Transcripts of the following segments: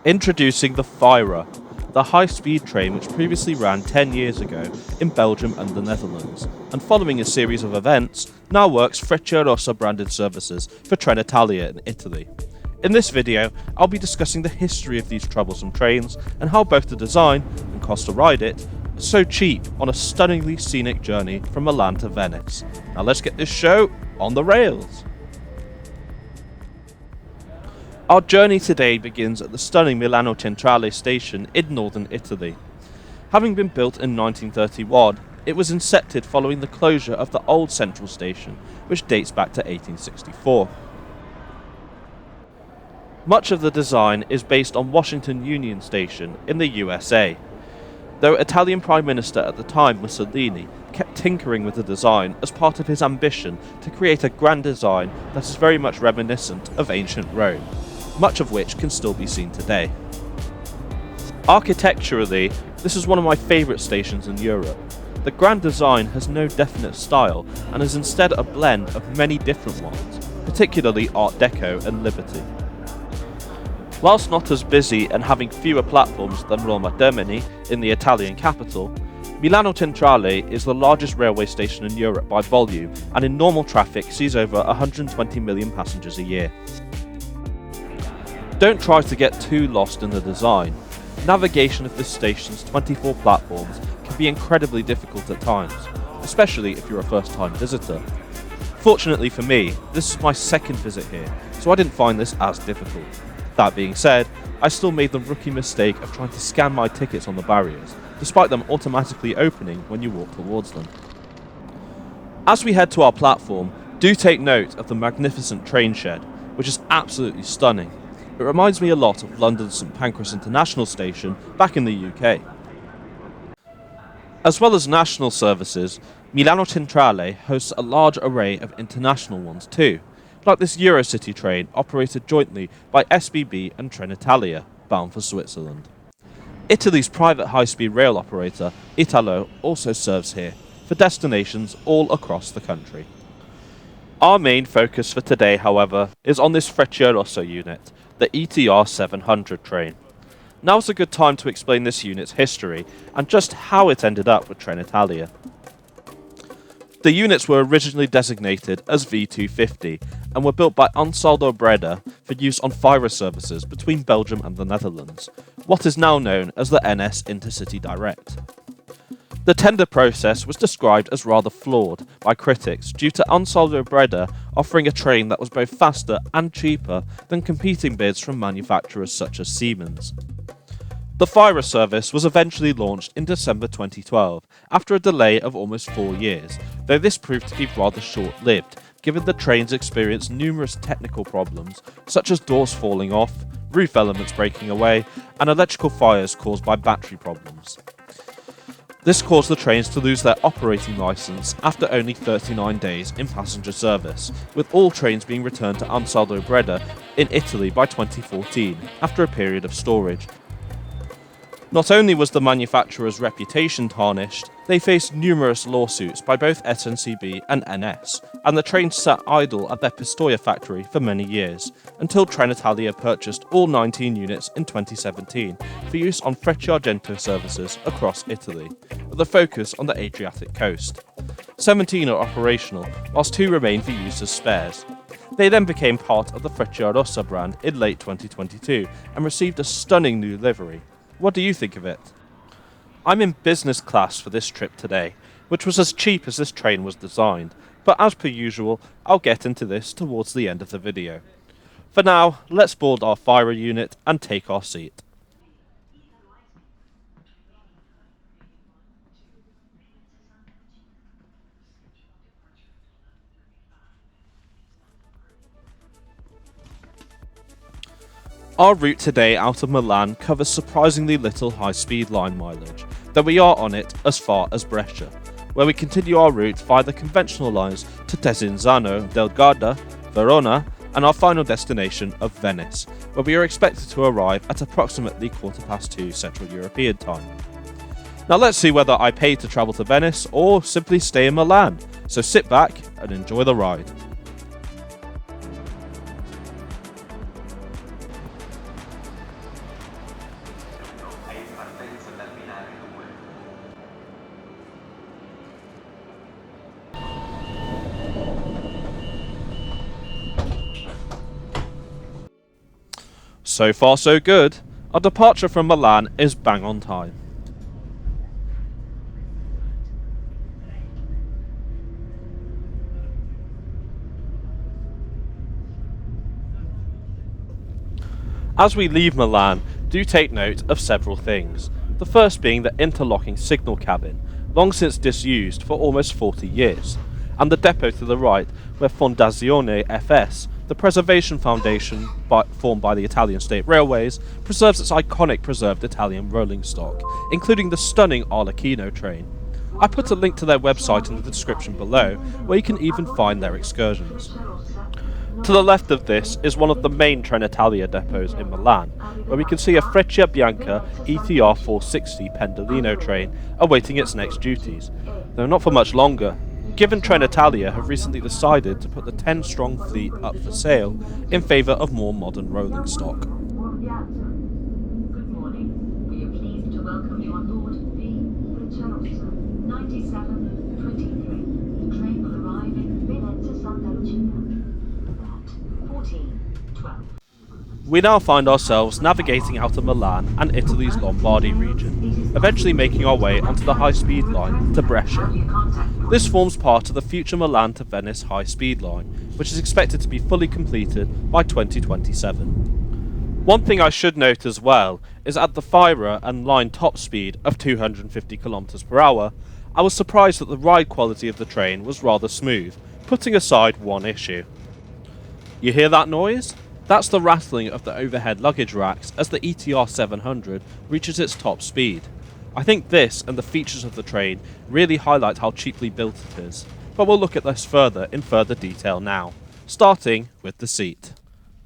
Introducing the FRECCIArossa, the high-speed train which previously ran 10 years ago in Belgium and the Netherlands, and following a series of events, now works Frecciarossa branded services for Trenitalia in Italy. In this video, I'll be discussing the history of these troublesome trains and how both the design and cost to ride it are so cheap on a stunningly scenic journey from Milan to Venice. Now let's get this show on the rails! Our journey today begins at the stunning Milano Centrale station in northern Italy. Having been built in 1931, it was incepted following the closure of the old central station, which dates back to 1864. Much of the design is based on Washington Union Station in the USA, though Italian Prime Minister at the time, Mussolini, kept tinkering with the design as part of his ambition to create a grand design that is very much reminiscent of ancient Rome, much of which can still be seen today. Architecturally, this is one of my favourite stations in Europe. The grand design has no definite style and is instead a blend of many different ones, particularly Art Deco and Liberty. Whilst not as busy and having fewer platforms than Roma Termini in the Italian capital, Milano Centrale is the largest railway station in Europe by volume and in normal traffic sees over 120 million passengers a year. Don't try to get too lost in the design. Navigation of this station's 24 platforms can be incredibly difficult at times, especially if you're a first-time visitor. Fortunately for me, this is my second visit here, so I didn't find this as difficult. That being said, I still made the rookie mistake of trying to scan my tickets on the barriers, despite them automatically opening when you walk towards them. As we head to our platform, do take note of the magnificent train shed, which is absolutely stunning. It reminds me a lot of London's St Pancras International Station back in the UK. As well as national services, Milano Centrale hosts a large array of international ones too, like this Eurocity train operated jointly by SBB and Trenitalia, bound for Switzerland. Italy's private high-speed rail operator, Italo, also serves here, for destinations all across the country. Our main focus for today, however, is on this Frecciarossa unit, the ETR 700 train. Now's a good time to explain this unit's history and just how it ended up with Trenitalia. The units were originally designated as V250 and were built by Ansaldo Breda for use on FRECCIArossa services between Belgium and the Netherlands, what is now known as the NS Intercity Direct. The tender process was described as rather flawed by critics due to Ansaldo Breda offering a train that was both faster and cheaper than competing bids from manufacturers such as Siemens. The FRECCIArossa service was eventually launched in December 2012, after a delay of almost 4 years, though this proved to be rather short-lived, given the trains experienced numerous technical problems, such as doors falling off, roof elements breaking away, and electrical fires caused by battery problems. This caused the trains to lose their operating licence after only 39 days in passenger service, with all trains being returned to Ansaldo Breda in Italy by 2014, after a period of storage. Not only was the manufacturer's reputation tarnished, they faced numerous lawsuits by both SNCB and NS, and the trains sat idle at their Pistoia factory for many years, until Trenitalia purchased all 19 units in 2017 for use on Frecciargento services across Italy, with a focus on the Adriatic coast. 17 are operational, whilst 2 remain for use as spares. They then became part of the Frecciarossa brand in late 2022 and received a stunning new livery. What do you think of it? I'm in business class for this trip today, which was as cheap as this train was designed, but as per usual, I'll get into this towards the end of the video. For now, let's board our FRECCIArossa unit and take our seat. Our route today out of Milan covers surprisingly little high-speed line mileage, though we are on it as far as Brescia, where we continue our route via the conventional lines to Desenzano del Garda, Verona, and our final destination of Venice, where we are expected to arrive at approximately 2:15 Central European time. Now let's see whether I pay to travel to Venice or simply stay in Milan, so sit back and enjoy the ride. So far so good. Our departure from Milan is bang on time. As we leave Milan, do take note of several things. The first being the interlocking signal cabin, long since disused for almost 40 years, and the depot to the right where Fondazione FS, the preservation foundation formed by the Italian State Railways, preserves its iconic preserved Italian rolling stock, including the stunning Arlecchino train. I put a link to their website in the description below, where you can even find their excursions. To the left of this is one of the main Trenitalia depots in Milan, where we can see a Frecciabianca ETR 460 Pendolino train awaiting its next duties, though not for much longer, given Trenitalia have recently decided to put the 10-strong fleet up for sale in favour of more modern rolling stock. Good morning. We are pleased to welcome you on board the Frecciarossa 9723. The train will arrive in Venezia Santa Lucia at 14:12. We now find ourselves navigating out of Milan and Italy's Lombardy region, eventually making our way onto the high-speed line to Brescia. This forms part of the future Milan to Venice high-speed line, which is expected to be fully completed by 2027. One thing I should note as well is at the Frecciarossa and line top speed of 250 km per hour, I was surprised that the ride quality of the train was rather smooth, putting aside one issue. You hear that noise? That's the rattling of the overhead luggage racks as the ETR 700 reaches its top speed. I think this and the features of the train really highlight how cheaply built it is, but we'll look at this further in further detail now, starting with the seat.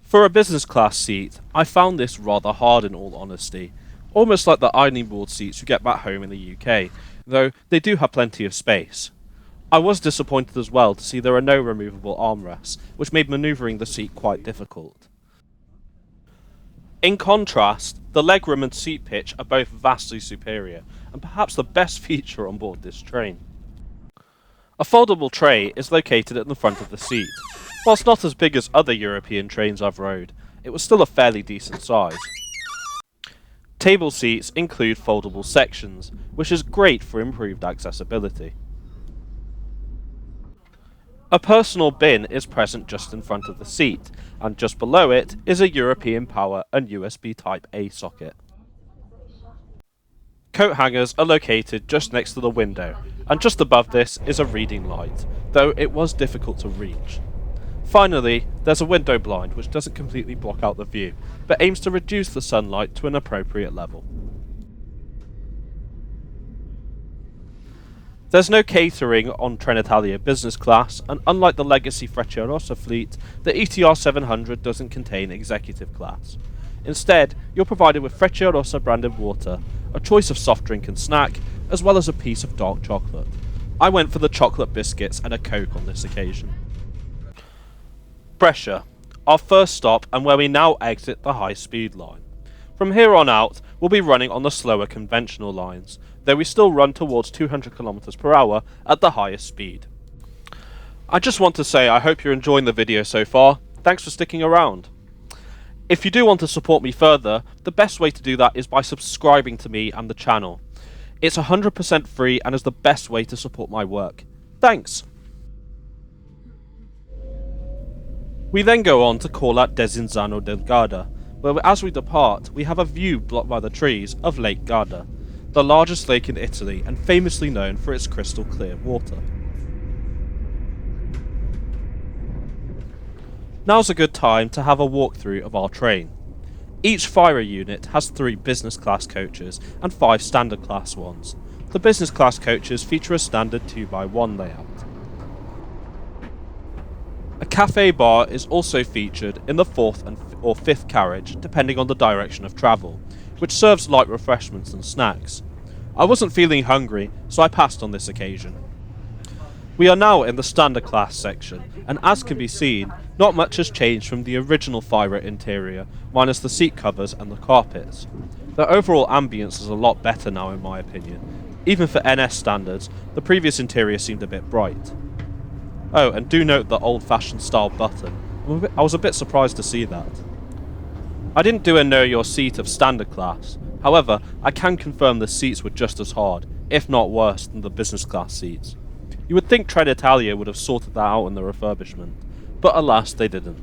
For a business class seat, I found this rather hard in all honesty, almost like the ironing board seats you get back home in the UK, though they do have plenty of space. I was disappointed as well to see there are no removable armrests, which made manoeuvring the seat quite difficult. In contrast, the legroom and seat pitch are both vastly superior, and perhaps the best feature on board this train. A foldable tray is located at the front of the seat. Whilst not as big as other European trains I've rode, it was still a fairly decent size. Table seats include foldable sections, which is great for improved accessibility. A personal bin is present just in front of the seat, and just below it is a European power and USB Type-A socket. Coat hangers are located just next to the window, and just above this is a reading light, though it was difficult to reach. Finally, there's a window blind which doesn't completely block out the view, but aims to reduce the sunlight to an appropriate level. There's no catering on Trenitalia business class, and unlike the legacy Frecciarossa fleet, the ETR 700 doesn't contain executive class. Instead, you're provided with Frecciarossa branded water, a choice of soft drink and snack, as well as a piece of dark chocolate. I went for the chocolate biscuits and a Coke on this occasion. Brescia, our first stop and where we now exit the high-speed line. From here on out, we'll be running on the slower conventional lines, though we still run towards 200 km per hour at the highest speed. I just want to say I hope you're enjoying the video so far. Thanks for sticking around. If you do want to support me further, the best way to do that is by subscribing to me and the channel. It's 100% free and is the best way to support my work. Thanks! We then go on to call out Desenzano del Garda, where as we depart, we have a view blocked by the trees of Lake Garda, the largest lake in Italy and famously known for its crystal clear water. Now's a good time to have a walkthrough of our train. Each Freccia unit has 3 business class coaches and 5 standard class ones. The business class coaches feature a standard 2x1 layout. A cafe bar is also featured in the 4th or 5th carriage, depending on the direction of travel, which serves light refreshments and snacks. I wasn't feeling hungry, so I passed on this occasion. We are now in the standard class section, and as can be seen, not much has changed from the original Freccia interior, minus the seat covers and the carpets. The overall ambience is a lot better now in my opinion. Even for NS standards, the previous interior seemed a bit bright. Oh, and do note the old-fashioned style button. I was a bit surprised to see that. I didn't do a know your seat of standard class. However, I can confirm the seats were just as hard, if not worse, than the business class seats. You would think Trenitalia would have sorted that out in the refurbishment, but alas, they didn't.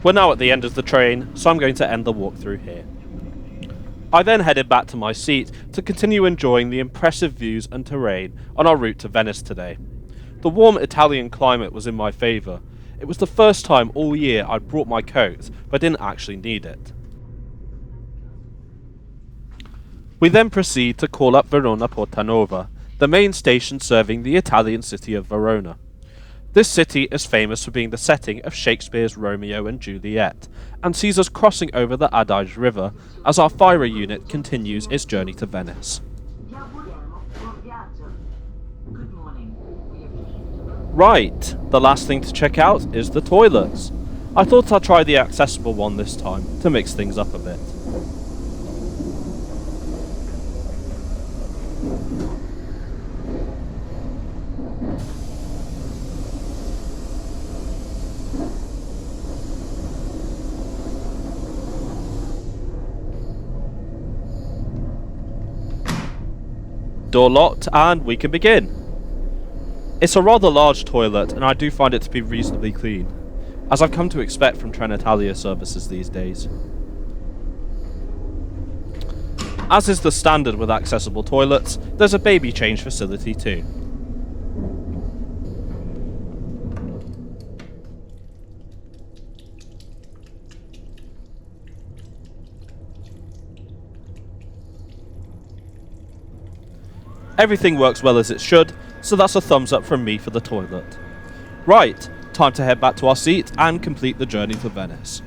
We're now at the end of the train, so I'm going to end the walkthrough here. I then headed back to my seat to continue enjoying the impressive views and terrain on our route to Venice today. The warm Italian climate was in my favour. It was the first time all year I'd brought my coat, but didn't actually need it. We then proceed to call up Verona Portanova, the main station serving the Italian city of Verona. This city is famous for being the setting of Shakespeare's Romeo and Juliet, and sees us crossing over the Adige River as our fire unit continues its journey to Venice. Good morning. We are pleased to welcome Right, the last thing to check out is the toilets. I thought I'd try the accessible one this time, to mix things up a bit. Door locked, and we can begin. It's a rather large toilet, and I do find it to be reasonably clean, as I've come to expect from Trenitalia services these days. As is the standard with accessible toilets, there's a baby change facility too. Everything works well as it should, so that's a thumbs up from me for the toilet. Right, time to head back to our seat and complete the journey to Venice.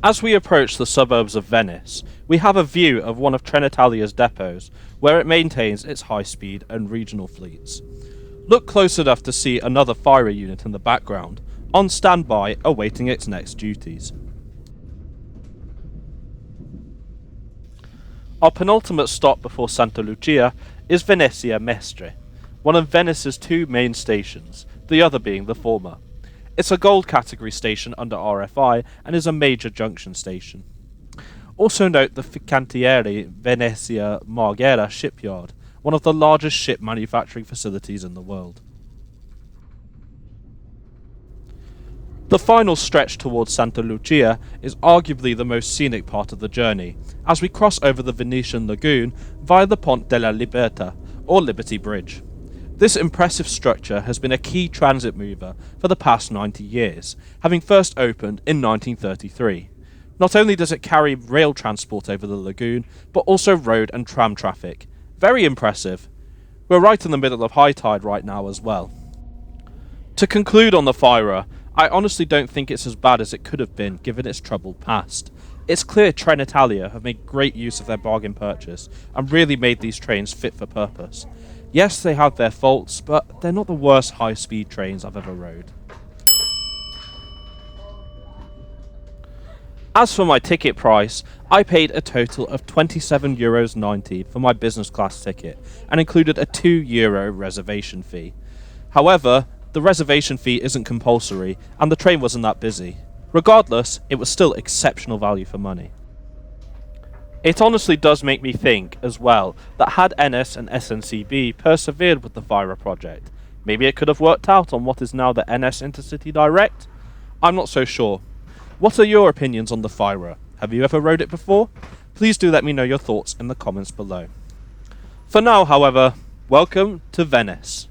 As we approach the suburbs of Venice, we have a view of one of Trenitalia's depots, where it maintains its high-speed and regional fleets. Look close enough to see another fire unit in the background, on standby awaiting its next duties. Our penultimate stop before Santa Lucia is Venezia Mestre, one of Venice's two main stations, the other being the former. It's a gold category station under RFI and is a major junction station. Also note the Cantieri Venezia Marghera shipyard, one of the largest ship manufacturing facilities in the world. The final stretch towards Santa Lucia is arguably the most scenic part of the journey, as we cross over the Venetian lagoon via the Ponte della Libertà, or Liberty Bridge. This impressive structure has been a key transit mover for the past 90 years, having first opened in 1933. Not only does it carry rail transport over the lagoon, but also road and tram traffic. Very impressive. We're right in the middle of high tide right now as well. To conclude on the Fira, I honestly don't think it's as bad as it could have been given its troubled past. It's clear Trenitalia have made great use of their bargain purchase and really made these trains fit for purpose. Yes, they have their faults, but they're not the worst high-speed trains I've ever rode. As for my ticket price, I paid a total of €27.90 for my business class ticket and included a €2 reservation fee. However, the reservation fee isn't compulsory and the train wasn't that busy. Regardless, it was still exceptional value for money. It honestly does make me think, as well, that had NS and SNCB persevered with the Vira project, maybe it could have worked out on what is now the NS Intercity Direct? I'm not so sure. What are your opinions on the Vira? Have you ever rode it before? Please do let me know your thoughts in the comments below. For now, however, welcome to Venice.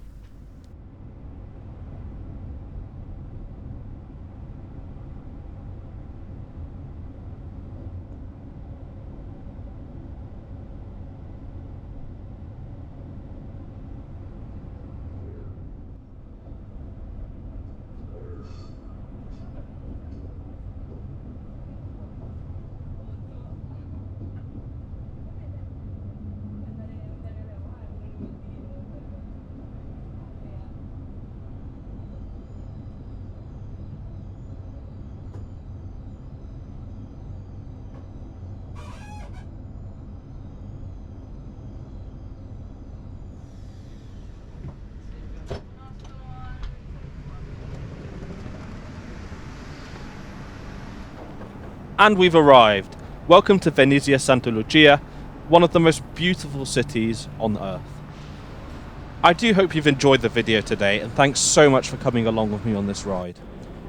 And we've arrived. Welcome to Venezia Santa Lucia, one of the most beautiful cities on earth. I do hope you've enjoyed the video today, and thanks so much for coming along with me on this ride.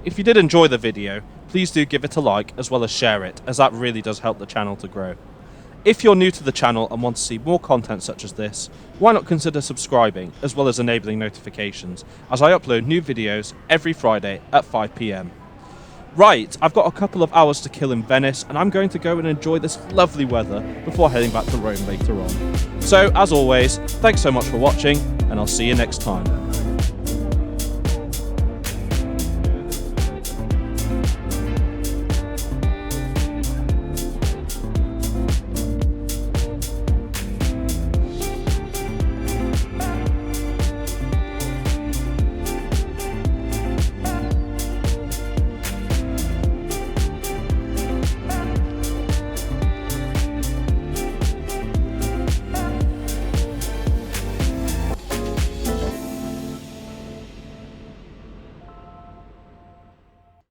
If you did enjoy the video, please do give it a like as well as share it, as that really does help the channel to grow. If you're new to the channel and want to see more content such as this, why not consider subscribing as well as enabling notifications, as I upload new videos every Friday at 5 PM. Right, I've got a couple of hours to kill in Venice, and I'm going to go and enjoy this lovely weather before heading back to Rome later on. So, as always, thanks so much for watching, and I'll see you next time.